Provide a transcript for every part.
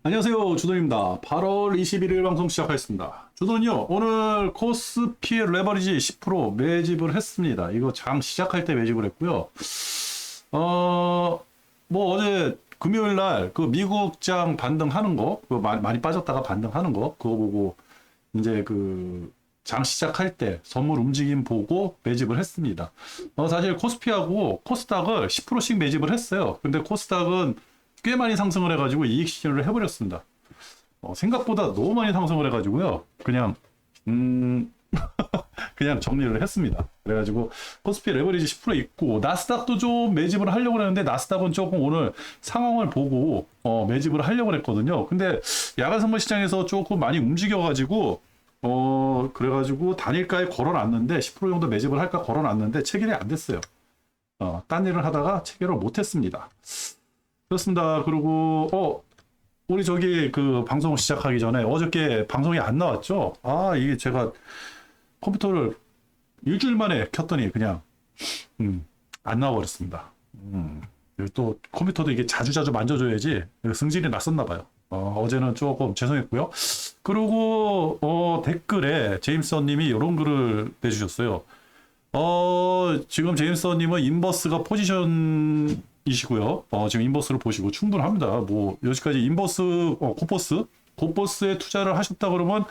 안녕하세요. 주돈입니다. 8월 21일 방송 시작하겠습니다. 주돈이요. 오늘 코스피 레버리지 10% 매집을 했습니다. 이거 장 시작할 때 매집을 했고요. 뭐 어제 금요일 날 그 미국장 반등하는 거, 그거 많이 빠졌다가 반등하는 거, 그거 보고 이제 그 장 시작할 때 선물 움직임 보고 매집을 했습니다. 사실 코스피하고 코스닥을 10%씩 매집을 했어요. 근데 코스닥은 꽤 많이 상승을 해가지고 이익 실현을 해버렸습니다. 생각보다 너무 많이 상승을 해가지고요. 그냥 정리를 했습니다. 그래가지고 코스피 레버리지 10% 있고 나스닥도 좀 매집을 하려고 했는데 나스닥은 조금 오늘 상황을 보고 매집을 하려고 했거든요. 근데 야간 선물 시장에서 조금 많이 움직여가지고 그래가지고 단일가에 걸어놨는데 10% 정도 매집을 할까 걸어놨는데 체결이 안 됐어요. 딴 일을 하다가 체결을 못했습니다. 그렇습니다. 그리고 우리 저기 그 방송 시작하기 전에 어저께 방송이 안 나왔죠? 이게 제가 컴퓨터를 일주일 만에 켰더니 그냥 안 나와버렸습니다. 또 컴퓨터도 이게 자주자주 만져줘야지 승질이 났었나 봐요. 어제는 조금 죄송했고요. 그리고 댓글에 제임스님이 이런 글을 내주셨어요. 지금 제임스님은 인버스가 포지션이시고요. 지금 인버스를 보시고 충분합니다. 뭐 여기까지 인버스, 고버스에 투자를 하셨다 그러면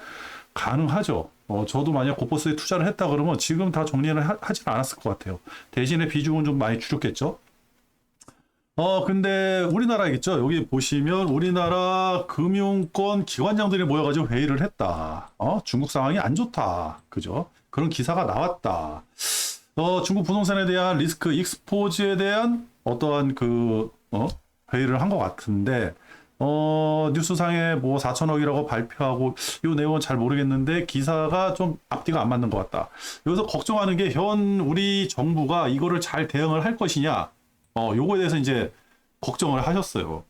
가능하죠. 저도 만약 고버스에 투자를 했다 그러면 지금 다 정리를 하진 않았을 것 같아요. 대신에 비중은 좀 많이 줄였겠죠. 근데 우리나라겠죠. 여기 보시면 우리나라 금융권 기관장들이 모여가지고 회의를 했다. 중국 상황이 안 좋다. 그죠? 그런 기사가 나왔다. 중국 부동산에 대한 리스크 익스포즈에 대한 어떠한 회의를 한 것 같은데, 뉴스상에 뭐 4천억이라고 발표하고, 이 내용은 잘 모르겠는데, 기사가 좀 앞뒤가 안 맞는 것 같다. 여기서 걱정하는 게 우리 정부가 이거를 잘 대응을 할 것이냐, 요거에 대해서 이제 걱정을 하셨어요.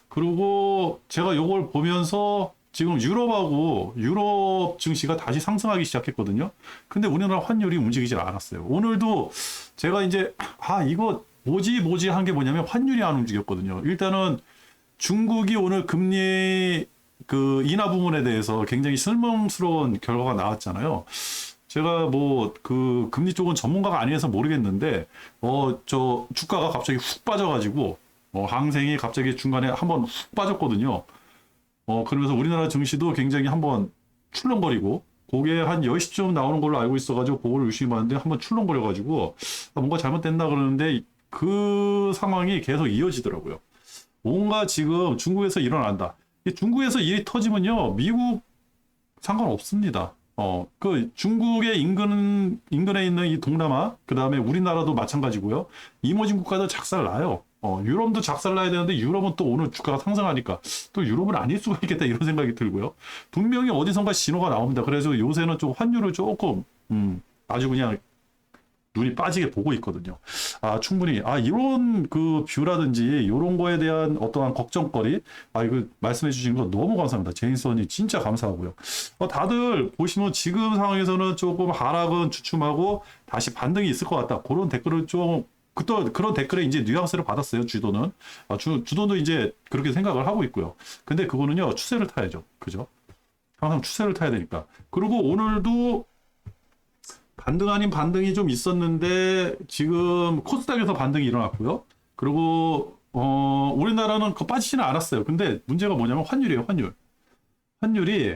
그리고 제가 요걸 보면서 지금 유럽 증시가 다시 상승하기 시작했거든요. 근데 우리나라 환율이 움직이질 않았어요. 오늘도 제가 이제 이거 뭐지 한 게 뭐냐면 환율이 안 움직였거든요. 일단은 중국이 오늘 금리 그 인하 부분에 대해서 굉장히 실망스러운 결과가 나왔잖아요. 제가 뭐 그 금리 쪽은 전문가가 아니어서 모르겠는데 저 주가가 갑자기 훅 빠져가지고 항생이 갑자기 중간에 한번 훅 빠졌거든요. 그러면서 우리나라 증시도 굉장히 한번 출렁거리고 그게 한 10시쯤 나오는 걸로 알고 있어가지고 그거를 유심히 봤는데 한번 출렁거려가지고 뭔가 잘못됐나 그러는데 그 상황이 계속 이어지더라고요. 뭔가 지금 중국에서 일어난다. 중국에서 일이 터지면요, 미국 상관없습니다. 그 중국의 인근에 있는 이 동남아, 그 다음에 우리나라도 마찬가지고요. 이모진 국가도 작살나요. 유럽도 작살나야 되는데 유럽은 또 오늘 주가가 상승하니까 또 유럽은 아닐 수가 있겠다 이런 생각이 들고요. 분명히 어디선가 신호가 나옵니다. 그래서 요새는 좀 환율을 조금, 아주 그냥 눈이 빠지게 보고 있거든요. 충분히, 이런 그 뷰라든지, 이런 거에 대한 어떠한 걱정거리, 이거 말씀해 주신 거 너무 감사합니다. 제인선이 진짜 감사하고요. 다들 보시면 지금 상황에서는 조금 하락은 주춤하고 다시 반등이 있을 것 같다. 그런 댓글을 좀, 그런 댓글에 이제 뉘앙스를 받았어요, 주도는. 주도도 이제 그렇게 생각을 하고 있고요. 근데 그거는요, 추세를 타야죠. 그죠? 항상 추세를 타야 되니까. 그리고 오늘도 반등 아닌 반등이 좀 있었는데 지금 코스닥에서 반등이 일어났고요. 그리고 우리나라는 그 빠지지는 않았어요. 근데 문제가 뭐냐면 환율이에요. 환율이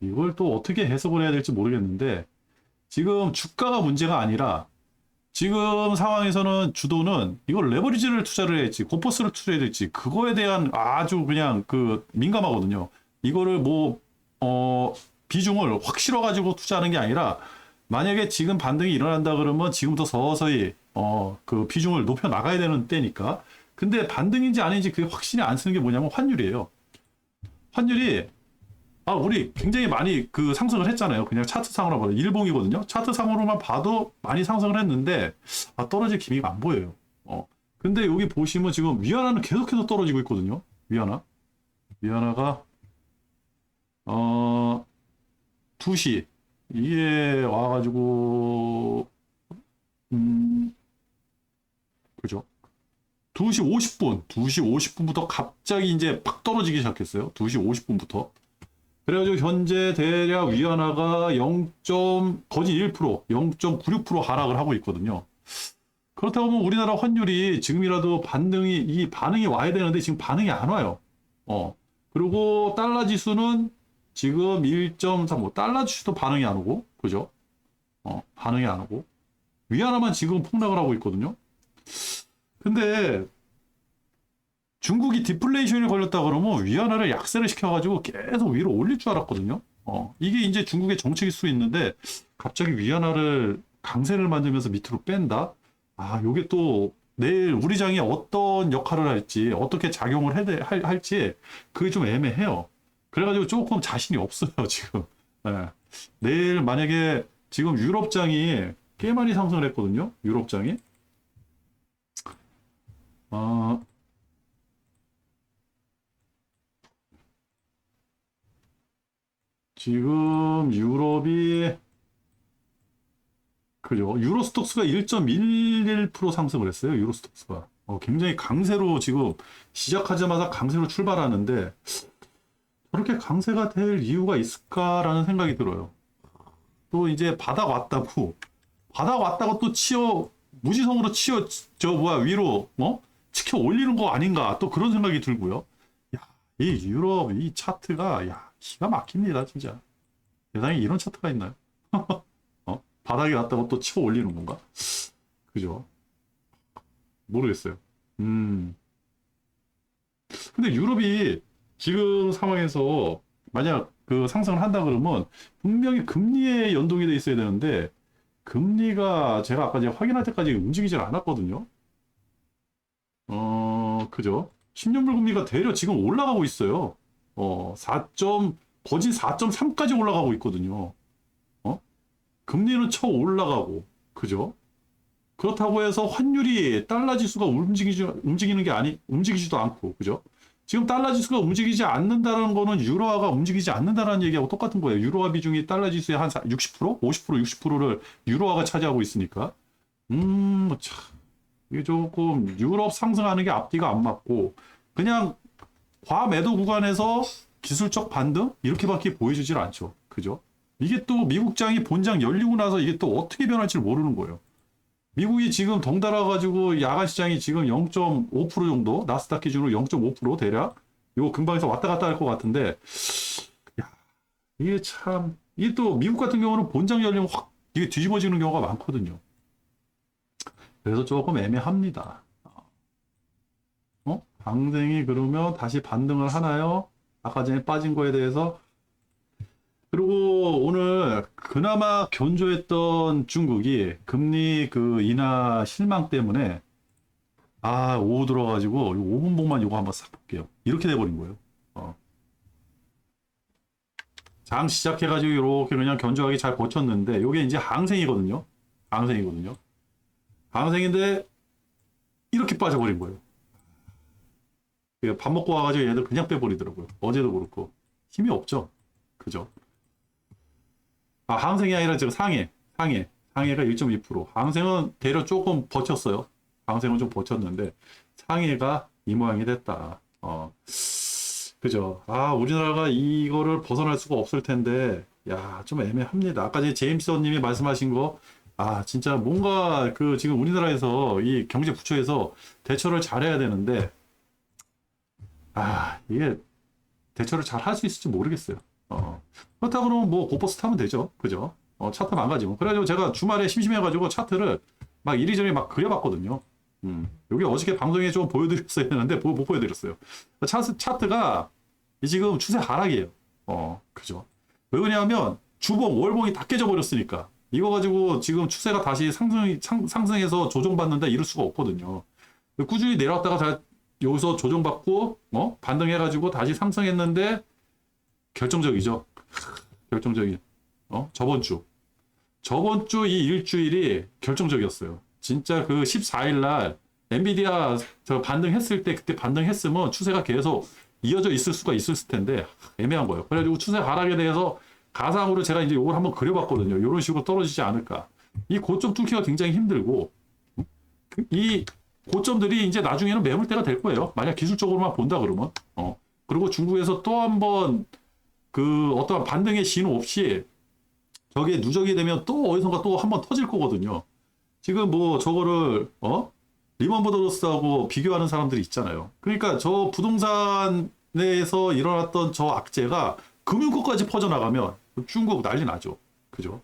이걸 또 어떻게 해석을 해야 될지 모르겠는데 지금 주가가 문제가 아니라 지금 상황에서는 주도는 이걸 레버리지를 투자를 해야지 고퍼스를 투자해야 될지 그거에 대한 아주 그냥 그 민감하거든요. 이거를 비중을 확 실어가지고 투자하는 게 아니라 만약에 지금 반등이 일어난다 그러면 지금부터 서서히 그 비중을 높여 나가야 되는 때니까. 근데 반등인지 아닌지 그게 확신이 안 쓰는 게 뭐냐면 환율이에요. 환율이 우리 굉장히 많이 그 상승을 했잖아요. 그냥 차트상으로 봐도 일봉이거든요. 차트상으로만 봐도 많이 상승을 했는데 떨어질 기미가 안 보여요. 근데 여기 보시면 지금 위안화는 계속해서 떨어지고 있거든요. 위안화가 2시 이게 와가지고 그죠? 2시 50분, 2시 50분부터 갑자기 이제 팍 떨어지기 시작했어요. 2시 50분부터. 그래가지고 현재 대략 위안화가 0. 거진 1%, 0.96% 하락을 하고 있거든요. 그렇다고 하면 우리나라 환율이 지금이라도 이 반응이 와야 되는데 지금 반응이 안 와요. 그리고 달러 지수는 지금 1.35, 달러 지수도 반응이 안 오고, 그죠? 반응이 안 오고. 위안화만 지금 폭락을 하고 있거든요. 근데 중국이 디플레이션이 걸렸다 그러면 위안화를 약세를 시켜가지고 계속 위로 올릴 줄 알았거든요. 이게 이제 중국의 정책일 수 있는데 갑자기 위안화를 강세를 만들면서 밑으로 뺀다? 요게 또 내일 우리 장이 어떤 역할을 할지, 어떻게 작용을 할지 그게 좀 애매해요. 그래가지고 조금 자신이 없어요, 지금. 네. 내일 만약에 지금 유럽장이 꽤 많이 상승을 했거든요. 유럽장이. 지금 유럽이 그죠? 유로스톡스가 1.11% 상승을 했어요. 유로스톡스가. 굉장히 강세로 지금 시작하자마자 강세로 출발하는데 저렇게 강세가 될 이유가 있을까라는 생각이 들어요. 또 이제 바닥 왔다고 또 무지성으로 위로 치켜 올리는 거 아닌가 또 그런 생각이 들고요. 야, 이 유럽 이 차트가 기가 막힙니다, 진짜. 세상에 이런 차트가 있나요? 바닥에 왔다고 또 치고 올리는 건가? 그죠? 모르겠어요. 근데 유럽이 지금 상황에서 만약 그 상승을 한다 그러면 분명히 금리에 연동이 돼 있어야 되는데 금리가 제가 아까 제가 확인할 때까지 움직이질 않았거든요. 그죠? 10년물 금리가 대략 지금 올라가고 있어요. 거진 4.3까지 올라가고 있거든요. 금리는 쳐 올라가고, 그죠? 그렇다고 해서 환율이 달러 지수가 움직이지도 않고, 그죠? 지금 달러 지수가 움직이지 않는다는 거는 유로화가 움직이지 않는다는 얘기하고 똑같은 거예요. 유로화 비중이 달러 지수의 한 60%? 50%, 60%를 유로화가 차지하고 있으니까. 참. 이게 조금 유럽 상승하는 게 앞뒤가 안 맞고, 그냥 과매도 구간에서 기술적 반등? 이렇게밖에 보여주질 않죠. 그죠? 이게 또 미국장이 본장 열리고 나서 이게 또 어떻게 변할지 모르는 거예요. 미국이 지금 덩달아 가지고 야간 시장이 지금 0.5% 정도, 나스닥 기준으로 0.5% 대략 이거 금방에서 왔다 갔다 할 것 같은데 이게 참 이게 또 미국 같은 경우는 본장 열리면 확 이게 뒤집어지는 경우가 많거든요. 그래서 조금 애매합니다. 방생이 그러면 다시 반등을 하나요? 아까 전에 빠진 거에 대해서. 그리고 오늘 그나마 견조했던 중국이 금리 그 인하 실망 때문에 오후 들어가지고 5분봉만 요거 한번 싹 볼게요. 이렇게 돼버린 거예요. 장 시작해가지고 이렇게 그냥 견조하게 잘 버텼는데 요게 이제 항생이거든요. 항생인데 이렇게 빠져버린 거예요. 밥 먹고 와가지고 얘들 그냥 빼버리더라고요. 어제도 그렇고 힘이 없죠. 그죠? 항생이 아니라 지금 상해가 1.2%. 항생은 대략 조금 버텼어요. 항생은 좀 버텼는데 상해가 이 모양이 됐다. 그죠? 우리나라가 이거를 벗어날 수가 없을 텐데 좀 애매합니다. 아까 제임스님이 말씀하신 거 진짜 뭔가 지금 우리나라에서 이 경제부처에서 대처를 잘해야 되는데 이게 대처를 잘 할 수 있을지 모르겠어요. 그렇다고 그러면 뭐 고버스 타면 되죠. 그죠? 차트 망가지고. 그래가지고 제가 주말에 심심해가지고 차트를 막 이리저리 막 그려봤거든요. 여기 어저께 방송에 좀 보여드렸어야 되는데 못 보여드렸어요. 차트가 지금 추세 하락이에요. 그죠? 왜 그러냐면 주봉, 월봉이 다 깨져버렸으니까. 이거 가지고 지금 추세가 다시 상승해서 조정받는다 이럴 수가 없거든요. 꾸준히 내려왔다가 여기서 조정받고 반등해가지고 다시 상승했는데 결정적이죠. 결정적인. 저번 주 이 일주일이 결정적이었어요. 진짜 그 14일 날 엔비디아 반등했을 때 그때 반등했으면 추세가 계속 이어져 있을 수가 있었을 텐데 애매한 거예요. 그래가지고 추세 하락에 대해서 가상으로 제가 이제 이걸 한번 그려봤거든요. 이런 식으로 떨어지지 않을까. 이 고점 뚫기가 굉장히 힘들고 이 고점들이 이제 나중에는 매물대가 될 거예요. 만약 기술적으로만 본다 그러면. 그리고 중국에서 또 한번 그 어떠한 반등의 신호 없이 저게 누적이 되면 또 어디선가 또 한번 터질 거거든요. 지금 뭐 저거를 리먼 브더러스하고 비교하는 사람들이 있잖아요. 그러니까 저 부동산에서 일어났던 저 악재가 금융권까지 퍼져나가면 중국 난리 나죠. 그죠?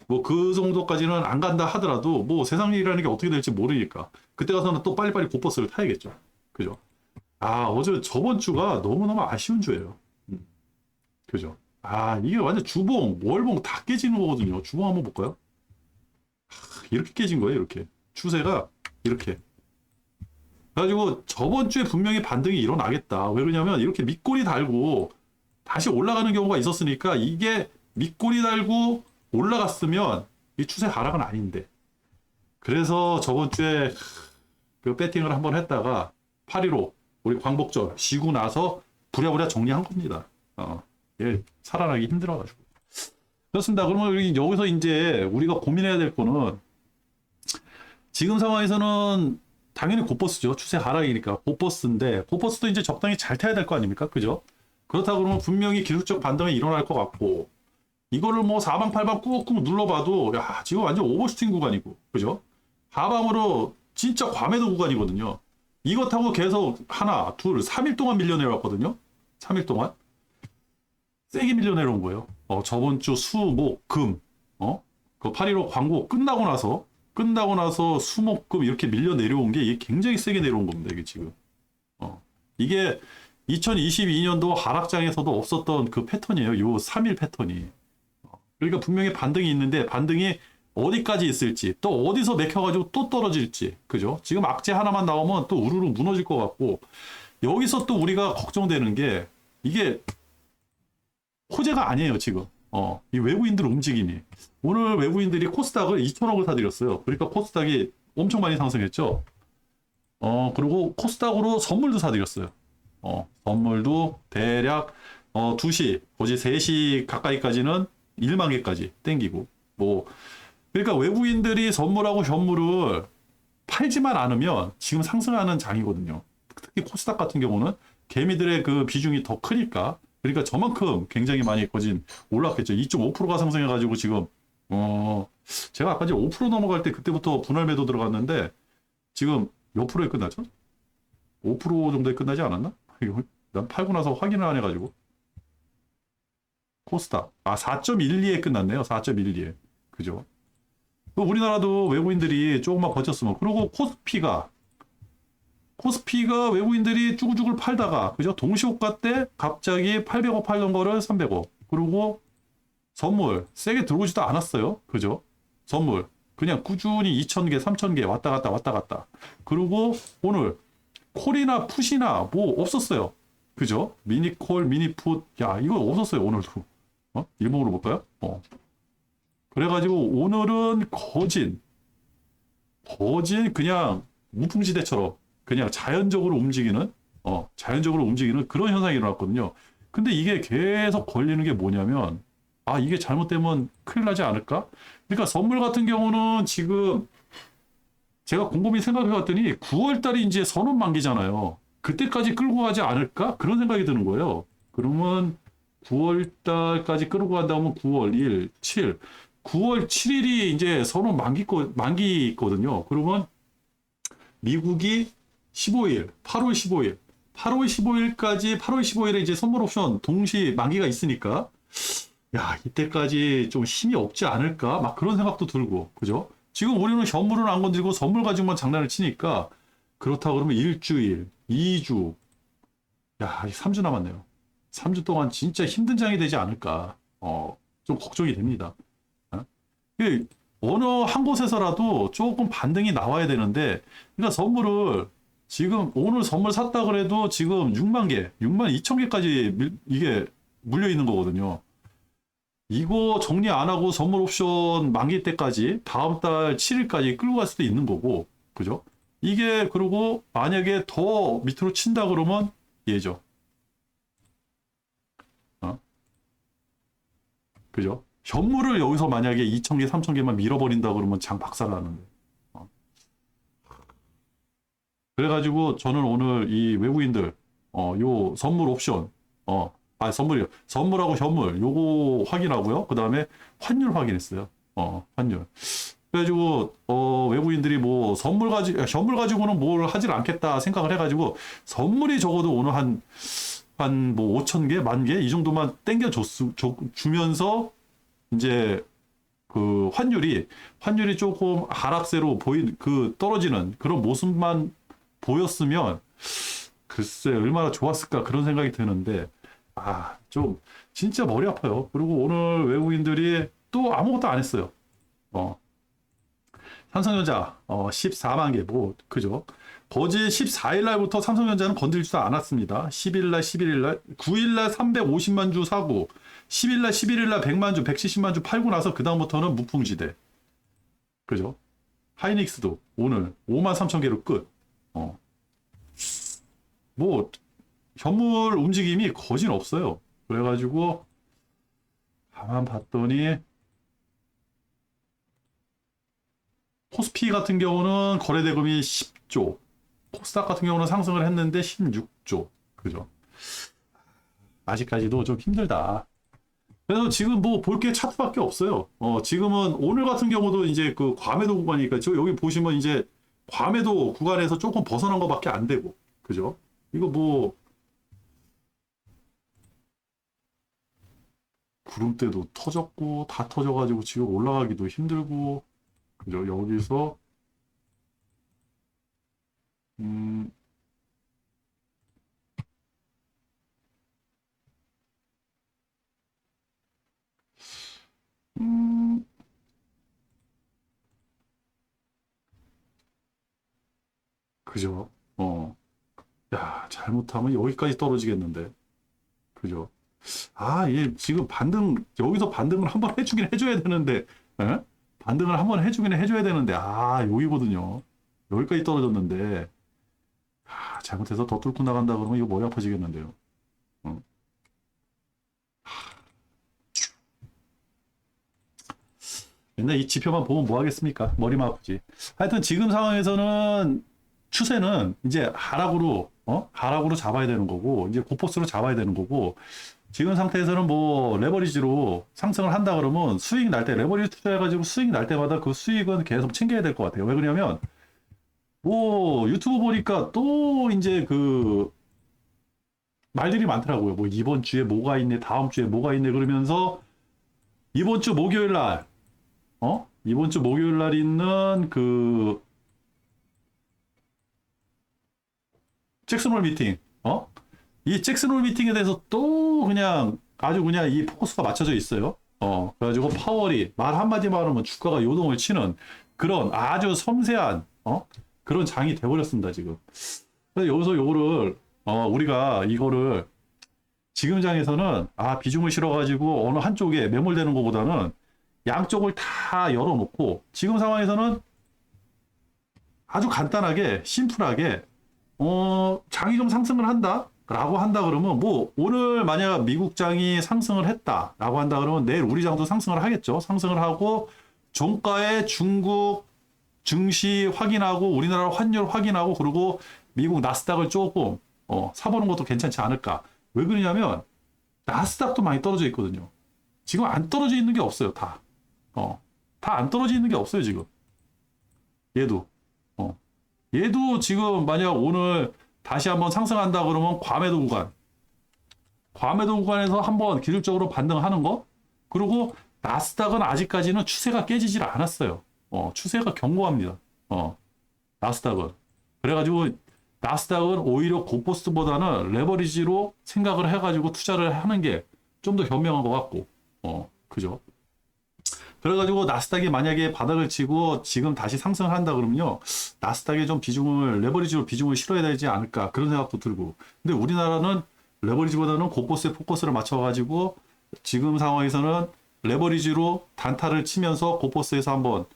뭐 그 정도까지는 안 간다 하더라도 뭐 세상 일이라는 게 어떻게 될지 모르니까 그때 가서는 또 빨리빨리 고버스를 타야겠죠. 그죠? 아, 어제 저번 주가 너무너무 아쉬운 주예요. 그죠? 아, 이게 완전 주봉, 월봉 다 깨지는 거거든요. 주봉 한번 볼까요? 이렇게 깨진 거예요, 이렇게. 추세가 이렇게. 그래가지고 저번 주에 분명히 반등이 일어나겠다. 왜 그러냐면 이렇게 밑꼬리 달고 다시 올라가는 경우가 있었으니까 이게 밑꼬리 달고 올라갔으면 이 추세 하락은 아닌데. 그래서 저번 주에 그 배팅을 한번 했다가 8.15 우리 광복절 쉬고 나서 부랴부랴 정리한 겁니다. 예, 살아나기 힘들어가지고. 그렇습니다. 그러면 여기서 이제 우리가 고민해야 될 거는 지금 상황에서는 당연히 고버스죠. 추세 하락이니까 고버스인데 고버스도 이제 적당히 잘 타야 될 거 아닙니까? 그죠? 그렇다 그러면 분명히 기술적 반등이 일어날 것 같고 이거를 뭐 사방팔방 꾹꾹 눌러봐도 야 지금 완전 오버슈팅 구간이고 그죠? 하방으로 진짜 과매도 구간이거든요. 이거 타고 계속 하나, 둘, 3일 동안 밀려 내려왔거든요. 3일 동안. 세게 밀려 내려온 거예요. 저번 주 수, 목, 금, 그 8.15 광고 끝나고 나서 수, 목, 금 이렇게 밀려 내려온 게 이게 굉장히 세게 내려온 겁니다. 이게 지금. 이게 2022년도 하락장에서도 없었던 그 패턴이에요. 요 3일 패턴이. 그러니까 분명히 반등이 있는데 반등이 어디까지 있을지 또 어디서 맥혀가지고 또 떨어질지 그죠? 지금 악재 하나만 나오면 또 우르르 무너질 것 같고 여기서 또 우리가 걱정되는 게 이게 호재가 아니에요 지금. 이 외국인들 움직임이 오늘 외국인들이 코스닥을 2천억을 사들였어요. 그러니까 코스닥이 엄청 많이 상승했죠. 그리고 코스닥으로 선물도 사들였어요. 선물도 대략 2시, 거지 3시 가까이까지는 1만 개까지 땡기고 뭐 그러니까 외국인들이 선물하고 현물을 팔지만 않으면 지금 상승하는 장이거든요. 특히 코스닥 같은 경우는 개미들의 그 비중이 더 크니까 그러니까 저만큼 굉장히 많이 거진 올랐겠죠. 2.5%가 상승해가지고 지금 제가 아까 이제 5% 넘어갈 때 그때부터 분할 매도 들어갔는데 지금 몇 프로에 끝났죠? 5% 정도에 끝나지 않았나? 난 팔고 나서 확인을 안 해가지고 코스닥 4.12에 끝났네요. 4.12에 그죠? 우리나라도 외국인들이 조금만 버텼으면 그리고 코스피가 외국인들이 쭈글쭈글 팔다가 그죠? 동시호가 때 갑자기 800억 팔던 거를 300억 그리고 선물 세게 들어오지도 않았어요. 그죠? 선물 그냥 꾸준히 2,000개 3,000개 왔다 갔다 그리고 오늘 콜이나 풋이나 뭐 없었어요. 그죠? 미니콜 미니풋 야 이거 없었어요. 오늘도 일봉으로 볼까요? 그래가지고 오늘은 거진 그냥 무풍지대처럼 그냥 자연적으로 움직이는 그런 현상이 일어났거든요. 근데 이게 계속 걸리는 게 뭐냐면 이게 잘못되면 큰일 나지 않을까? 그러니까 선물 같은 경우는 지금 제가 곰곰이 생각해 봤더니 9월 달이 이제 선언 만기잖아요. 그때까지 끌고 가지 않을까? 그런 생각이 드는 거예요. 그러면 9월 달까지 끌고 간다면 9월 1, 7, 9월 7일이 이제 선언 만기 있거든요. 그러면 미국이 15일, 8월 15일, 8월 15일까지 8월 15일에 이제 선물 옵션 동시 만기가 있으니까 야, 이때까지 좀 힘이 없지 않을까? 막 그런 생각도 들고. 그죠? 지금 우리는 현물은 안 건드리고 선물 가지고만 장난을 치니까 그렇다 그러면 일주일, 2주, 야, 3주 남았네요. 3주 동안 진짜 힘든 장이 되지 않을까? 좀 걱정이 됩니다. 어느 한 곳에서라도 조금 반등이 나와야 되는데, 그러니까 선물을 지금 오늘 선물 샀다 그래도 지금 6만 개, 6만 2천 개까지 이게 물려 있는 거거든요. 이거 정리 안 하고 선물 옵션 만기 때까지 다음 달 7일까지 끌고 갈 수도 있는 거고, 그죠? 이게 그리고 만약에 더 밑으로 친다 그러면 예죠. 그죠? 현물을 여기서 만약에 2,000개, 3,000개만 밀어버린다 그러면 장 박살나는데. 그래가지고 저는 오늘 이 외국인들, 요 선물 옵션, 선물이요. 선물하고 현물, 요거 확인하고요. 그 다음에 환율 확인했어요. 환율. 그래가지고, 외국인들이 뭐 현물 가지고는 뭘 하질 않겠다 생각을 해가지고, 선물이 적어도 오늘 한 뭐 5천 개, 만 개, 이 정도만 주면서, 이제 그 환율이 조금 하락세로 떨어지는 그런 모습만 보였으면 글쎄 얼마나 좋았을까 그런 생각이 드는데 좀 진짜 머리 아파요. 그리고 오늘 외국인들이 또 아무것도 안 했어요. 어, 삼성전자 14만 개 뭐 그죠? 거제 14일 날부터 삼성전자는 건들지도 않았습니다. 10일 날, 11일 날, 9일 날 350만 주 사고 10일 날, 11일 날 100만 주, 170만 주 팔고 나서 그 다음부터는 무풍지대. 그죠? 하이닉스도 오늘 5만 3천 개로 끝. 뭐 현물 움직임이 거진 없어요. 그래가지고 가만 봤더니 코스피 같은 경우는 거래대금이 10조, 코스닥 같은 경우는 상승을 했는데 16조. 그죠? 아직까지도 좀 힘들다. 그래서 지금 뭐 볼 게 차트밖에 없어요. 지금은 오늘 같은 경우도 이제 그 과매도 구간이니까 저 여기 보시면 이제 과매도 구간에서 조금 벗어난 것밖에 안 되고. 그죠? 이거 뭐 구름대도 터졌고 다 터져가지고 지금 올라가기도 힘들고 그죠? 여기서 음, 음, 그죠? 야, 잘못하면 여기까지 떨어지겠는데. 그죠? 얘 지금 여기서 반등을 한번 해주긴 해줘야 되는데, 에? 반등을 한번 해주긴 해줘야 되는데, 여기거든요. 여기까지 떨어졌는데, 잘못해서 더 뚫고 나간다 그러면 이거 머리 아파지겠는데요. 어. 맨날 이 지표만 보면 뭐 하겠습니까? 머리만 아프지. 하여튼 지금 상황에서는 추세는 이제 하락으로 잡아야 되는 거고, 이제 고포스로 잡아야 되는 거고, 지금 상태에서는 뭐 레버리지로 상승을 한다 그러면 수익 날 때, 레버리지 투자해가지고 수익 날 때마다 그 수익은 계속 챙겨야 될 것 같아요. 왜 그러냐면, 뭐 유튜브 보니까 또 이제 그 말들이 많더라고요. 뭐 이번 주에 뭐가 있네, 다음 주에 뭐가 있네 그러면서 이번 주 목요일 날, 이번 주 목요일 날 있는 그 잭슨홀 미팅, 이 잭슨홀 미팅에 대해서 또 그냥 아주 그냥 이 포커스가 맞춰져 있어요. 그래가지고 파월이 말 한마디만 하면 주가가 요동을 치는 그런 아주 섬세한, 그런 장이 돼버렸습니다, 지금. 그래서 여기서 요거를, 우리가 이거를 지금 장에서는 비중을 실어가지고 어느 한쪽에 매몰되는 것보다는 양쪽을 다 열어놓고 지금 상황에서는 아주 간단하게, 심플하게, 장이 좀 상승을 한다? 라고 한다 그러면 뭐 오늘 만약 미국 장이 상승을 했다 라고 한다 그러면 내일 우리 장도 상승을 하겠죠. 상승을 하고 종가에 중국 증시 확인하고 우리나라 환율 확인하고 그리고 미국 나스닥을 조금 사보는 것도 괜찮지 않을까. 왜 그러냐면 나스닥도 많이 떨어져 있거든요. 지금 안 떨어져 있는 게 없어요. 다 안 떨어져 있는 게 없어요. 지금 얘도 얘도 지금 만약 오늘 다시 한번 상승한다 그러면 과매도 구간에서 한번 기술적으로 반등하는 거. 그리고 나스닥은 아직까지는 추세가 깨지질 않았어요. 추세가 견고합니다. 나스닥은. 그래가지고 나스닥은 오히려 고포스트보다는 레버리지로 생각을 해가지고 투자를 하는 게 좀 더 현명한 것 같고, 그죠? 그래가지고 나스닥이 만약에 바닥을 치고 지금 다시 상승을 한다 그러면요, 나스닥에 좀 레버리지로 비중을 실어야 되지 않을까 그런 생각도 들고. 근데 우리나라는 레버리지보다는 고포스에 포커스를 맞춰가지고 지금 상황에서는 레버리지로 단타를 치면서 고포스에서 한번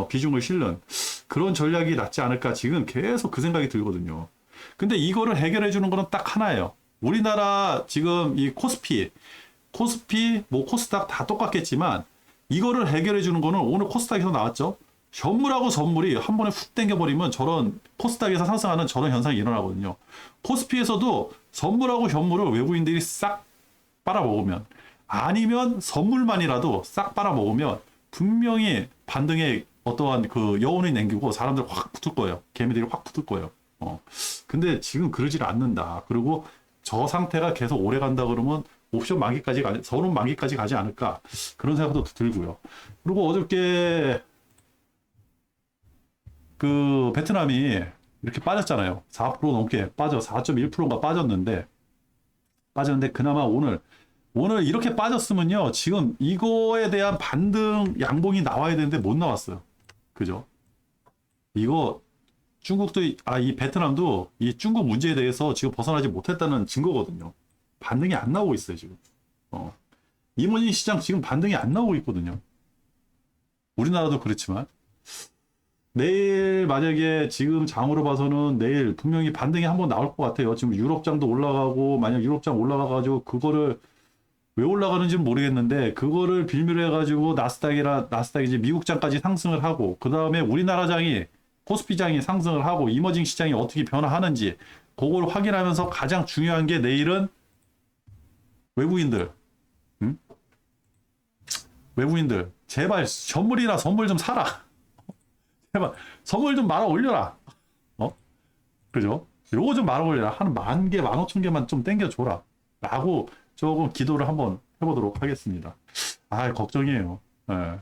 비중을 실는 그런 전략이 낫지 않을까 지금 계속 그 생각이 들거든요. 근데 이거를 해결해 주는 거는 딱 하나예요. 우리나라 지금 이 코스피, 뭐 코스닥 다 똑같겠지만 이거를 해결해 주는 거는 오늘 코스닥에서 나왔죠. 현물하고 선물이 한 번에 훅 땡겨버리면 저런 코스닥에서 상승하는 저런 현상이 일어나거든요. 코스피에서도 선물하고 현물을 외국인들이 싹 빨아먹으면, 아니면 선물만이라도 싹 빨아먹으면 분명히 반등에 어떠한 그 여운이 남기고 사람들 확 붙을 거예요. 개미들이 확 붙을 거예요. 근데 지금 그러질 않는다. 그리고 저 상태가 계속 오래 간다 그러면 옵션 만기까지 선언 만기까지 가지 않을까, 그런 생각도 들고요. 그리고 어저께 그 베트남이 이렇게 빠졌잖아요. 4% 넘게 빠져 4.1%가 빠졌는데 그나마 오늘 이렇게 빠졌으면요, 지금 이거에 대한 반등 양봉이 나와야 되는데 못 나왔어요. 그죠? 이거 중국도, 이 베트남도 이 중국 문제에 대해서 지금 벗어나지 못했다는 증거거든요. 반등이 안 나오고 있어요, 지금. 이모닝 시장 지금 반등이 안 나오고 있거든요. 우리나라도 그렇지만. 내일 만약에 지금 장으로 봐서는 내일 분명히 반등이 한번 나올 것 같아요. 지금 유럽장도 올라가고, 만약 유럽장 올라가가지고 그거를 왜 올라가는지는 모르겠는데, 그거를 빌미로 해가지고 나스닥이 이제 미국장까지 상승을 하고, 그 다음에 우리나라 장이, 코스피장이 상승을 하고, 이머징 시장이 어떻게 변화하는지 그걸 확인하면서, 가장 중요한 게 내일은 외국인들, 외국인들 제발 선물이나 선물 좀 사라. 제발 선물 좀 말아 올려라. 그죠? 요거 좀 말아 올려라. 한 10,000개, 15,000개만 좀 땡겨줘라. 라고 조금 기도를 한번 해보도록 하겠습니다. 걱정이에요. 예.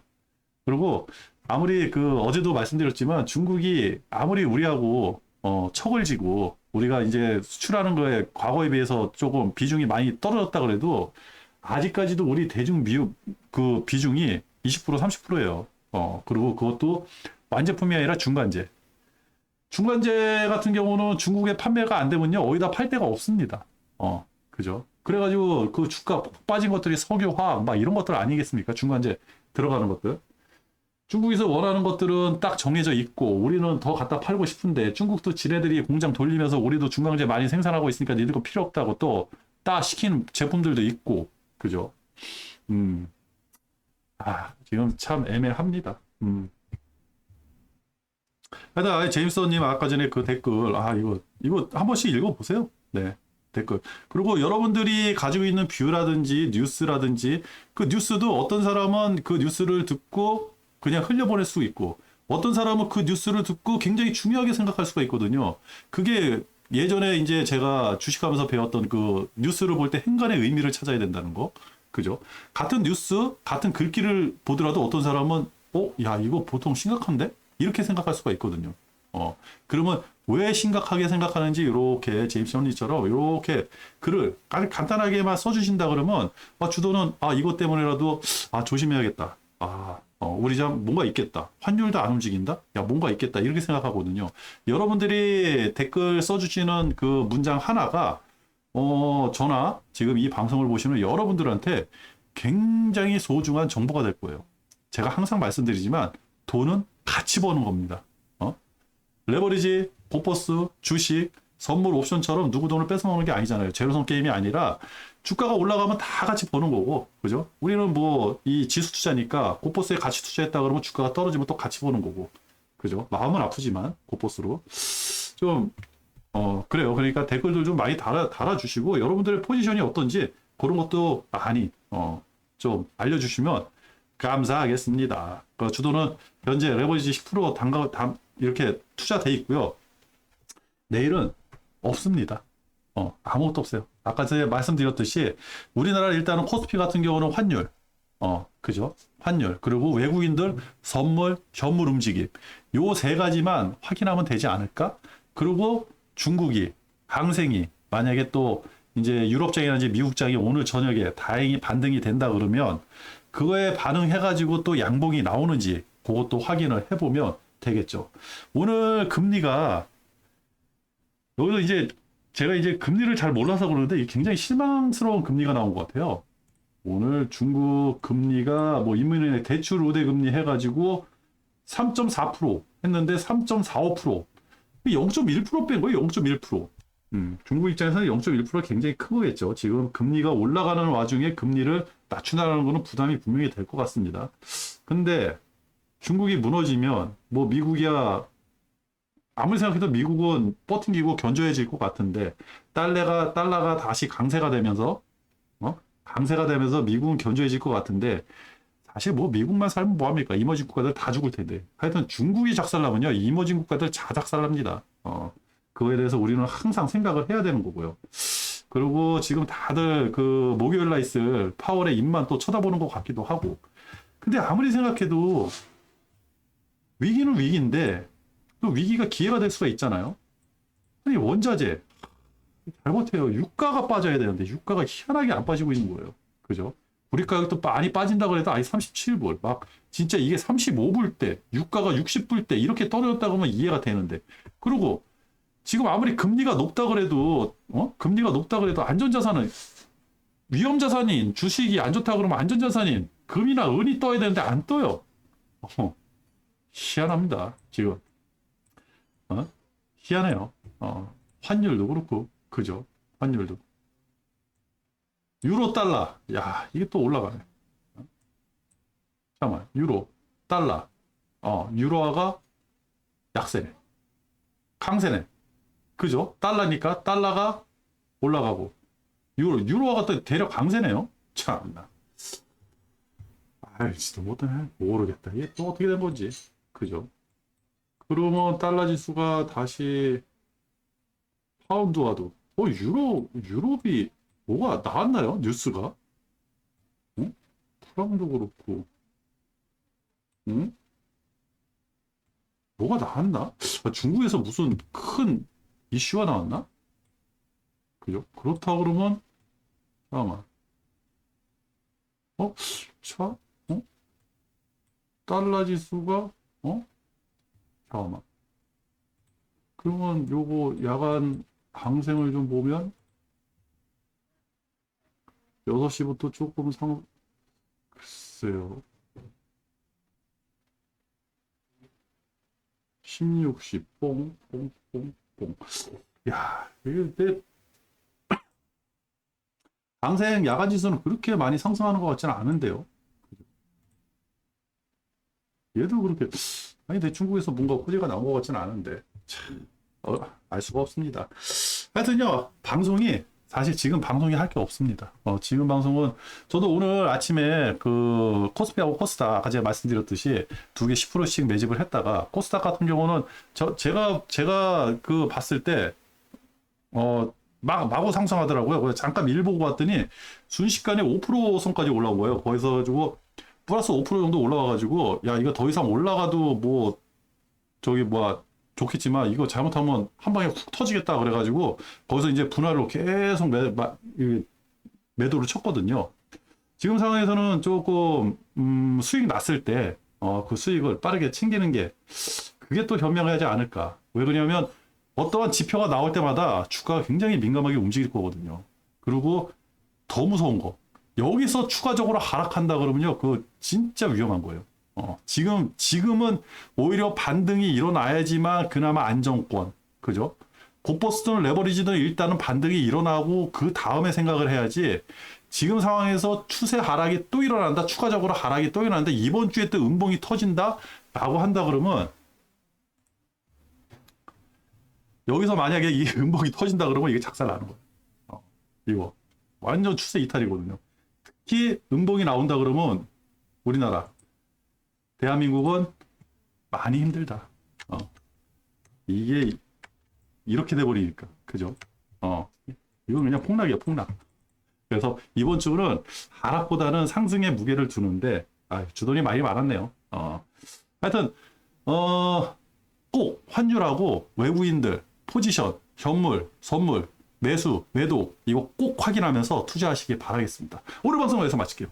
그리고 아무리 어제도 말씀드렸지만, 중국이 아무리 우리하고 척을 지고 우리가 이제 수출하는 거에 과거에 비해서 조금 비중이 많이 떨어졌다 그래도, 아직까지도 우리 대중 미국 그 비중이 20% 30%예요. 그리고 그것도 완제품이 아니라 중간재. 중간재 같은 경우는 중국에 판매가 안 되면요, 어디다 팔 데가 없습니다. 그죠? 그래가지고 그 주가 빠진 것들이 석유, 화학 막 이런 것들 아니겠습니까? 중간재 들어가는 것들. 중국에서 원하는 것들은 딱 정해져 있고, 우리는 더 갖다 팔고 싶은데, 중국도 지네들이 공장 돌리면서 우리도 중간재 많이 생산하고 있으니까 니들 거 필요 없다고 또 따 시키는 제품들도 있고, 그죠? 지금 참 애매합니다. 하여튼 제임스님 아까 전에 그 댓글, 이거 한 번씩 읽어보세요. 네, 댓글. 그리고 여러분들이 가지고 있는 뷰라든지 뉴스라든지, 그 뉴스도 어떤 사람은 그 뉴스를 듣고 그냥 흘려보낼 수 있고, 어떤 사람은 그 뉴스를 듣고 굉장히 중요하게 생각할 수가 있거든요. 그게 예전에 이제 제가 주식하면서 배웠던 그 뉴스를 볼 때 행간의 의미를 찾아야 된다는 거. 그죠? 같은 뉴스, 같은 글귀를 보더라도 어떤 사람은, 야, 이거 보통 심각한데? 이렇게 생각할 수가 있거든요. 그러면 왜 심각하게 생각하는지, 이렇게 제임스 션리처럼 이렇게 글을 간단하게만 써주신다 그러면, 주도는, 이것 때문에라도, 조심해야겠다. 우리 장 뭔가 있겠다. 환율도 안 움직인다? 야, 뭔가 있겠다. 이렇게 생각하거든요. 여러분들이 댓글 써주시는 그 문장 하나가, 저나 지금 이 방송을 보시는 여러분들한테 굉장히 소중한 정보가 될 거예요. 제가 항상 말씀드리지만, 돈은 같이 버는 겁니다. 레버리지, 보퍼스, 주식, 선물, 옵션처럼 누구 돈을 뺏어먹는 게 아니잖아요. 제로섬 게임이 아니라 주가가 올라가면 다 같이 버는 거고, 그죠? 우리는 뭐 이 지수 투자니까 고포스에 같이 투자했다 그러면 주가가 떨어지면 또 같이 버는 거고, 그죠? 마음은 아프지만 고포스로 좀 그래요. 그러니까 댓글들 좀 많이 달아주시고, 여러분들의 포지션이 어떤지 그런 것도 많이 좀 알려주시면 감사하겠습니다. 그 주도는 현재 레버리지 10% 이렇게 투자돼 있고요. 내일은 없습니다. 아무것도 없어요. 아까 제가 말씀드렸듯이 우리나라 일단은 코스피 같은 경우는 환율, 그죠? 환율, 그리고 외국인들 선물, 현물 움직임, 요 세 가지만 확인하면 되지 않을까? 그리고 중국이 강생이 만약에 또 이제 유럽장이나 미국장이 오늘 저녁에 다행히 반등이 된다 그러면, 그거에 반응해가지고 또 양봉이 나오는지 그것도 확인을 해보면 되겠죠. 오늘 금리가, 여기서 이제 제가 이제 금리를 잘 몰라서 그러는데 굉장히 실망스러운 금리가 나온 것 같아요. 오늘 중국 금리가 뭐 인민은행 대출 우대 금리 해가지고 3.4% 했는데 3.45%, 0.1% 뺀 거예요. 0.1%. 중국 입장에서는 0.1%가 굉장히 큰 거겠죠. 지금 금리가 올라가는 와중에 금리를 낮춘다는 거는 부담이 분명히 될 것 같습니다. 근데 중국이 무너지면 뭐 미국이야 아무리 생각해도 미국은 버팅기고 견조해질 것 같은데 달러가 다시 강세가 되면서 강세가 되면서 미국은 견조해질 것 같은데 사실 뭐 미국만 살면 뭐합니까? 이머징 국가들 다 죽을 텐데 하여튼 중국이 작살나면요 이머징 국가들 다 작살납니다. 그거에 대해서 우리는 항상 생각을 해야 되는 거고요. 그리고 지금 다들 그 목요일 날 있을 파월의 입만 또 쳐다보는 것 같기도 하고 근데 아무리 생각해도 위기는 위기인데 또 위기가 기회가 될 수가 있잖아요. 아니 원자재 잘못해요. 유가가 빠져야 되는데 유가가 희한하게 안 빠지고 있는 거예요. 그죠? 우리 가격도 많이 빠진다고 해도 아예 37불 막 진짜 이게 35불 때 유가가 60불 때 이렇게 떨어졌다고 하면 이해가 되는데 그리고 지금 아무리 금리가 높다 그래도 금리가 높다 그래도 안전자산은 위험자산인 주식이 안 좋다 그러면 안전자산인 금이나 은이 떠야 되는데 안 떠요. 희한합니다. 지금 희한해요. 환율도 그렇고 그죠? 환율도 유로 달러 야 이게 또 올라가네. 잠깐만 유로 달러 유로화가 약세네 강세네 그죠? 달러니까 달러가 올라가고 유로화가 또 대략 강세네요. 참나 아이 진짜 모르겠다. 이게 또 어떻게 된 건지 그죠? 그러면 달러 지수가 다시 파운드와도 유럽이 뭐가 나왔나요? 뉴스가? 응? 프랑도 그렇고 응? 뭐가 나왔나? 중국에서 무슨 큰 이슈가 나왔나? 그죠? 그렇다 그러면 잠깐만 자? 달러 지수가 잠깐만 그러면 요거 야간 방생을 좀 보면 6시부터 조금 글쎄요 16시 뽕뽕뽕뽕 야 이게 내 방생 야간 지수는 그렇게 많이 상승하는 것 같지는 않은데요. 얘도 그렇게 아니 내 중국에서 뭔가 호재가 나온 것 같지는 않은데 알 수가 없습니다. 하여튼요 방송이 사실 지금 방송이 할 게 없습니다. 지금 방송은 저도 오늘 아침에 그 코스피하고 코스닥 아까 제가 말씀드렸듯이 두 개 10%씩 매집을 했다가 코스닥 같은 경우는 제가 그 봤을 때 마구 상승하더라고요. 그래서 잠깐 일 보고 봤더니 순식간에 5% 선까지 올라온 거예요. 거기서 가지고 플러스 5% 정도 올라와가지고 야 이거 더 이상 올라가도 뭐 저기 뭐야 좋겠지만 이거 잘못하면 한 방에 훅 터지겠다 그래가지고 거기서 이제 분할로 계속 매도를 쳤거든요. 지금 상황에서는 조금 수익 났을 때 그 수익을 빠르게 챙기는 게 그게 또 현명하지 않을까. 왜 그러냐면 어떠한 지표가 나올 때마다 주가가 굉장히 민감하게 움직일 거거든요. 그리고 더 무서운 거 여기서 추가적으로 하락한다 그러면요 그거 진짜 위험한 거예요. 지금은 오히려 반등이 일어나야지만 그나마 안정권 그죠? 곧버스든 레버리지든 일단은 반등이 일어나고 그 다음에 생각을 해야지. 지금 상황에서 추세 하락이 또 일어난다 추가적으로 하락이 또 일어난다 이번 주에 또 음봉이 터진다 라고 한다 그러면 여기서 만약에 이 음봉이 터진다 그러면 이게 작살나는 거예요. 이거 완전 추세 이탈이거든요. 특히 음봉이 나온다 그러면 우리나라 대한민국은 많이 힘들다. 이게 이렇게 돼버리니까 그죠? 이건 그냥 폭락이야 폭락. 그래서 이번 주는 하락보다는 상승에 무게를 두는데 주돈이 많이 많았네요. 하여튼 꼭 환율하고 외국인들 포지션, 현물, 선물, 매수, 매도 이거 꼭 확인하면서 투자하시길 바라겠습니다. 오늘 방송 여기서 마칠게요.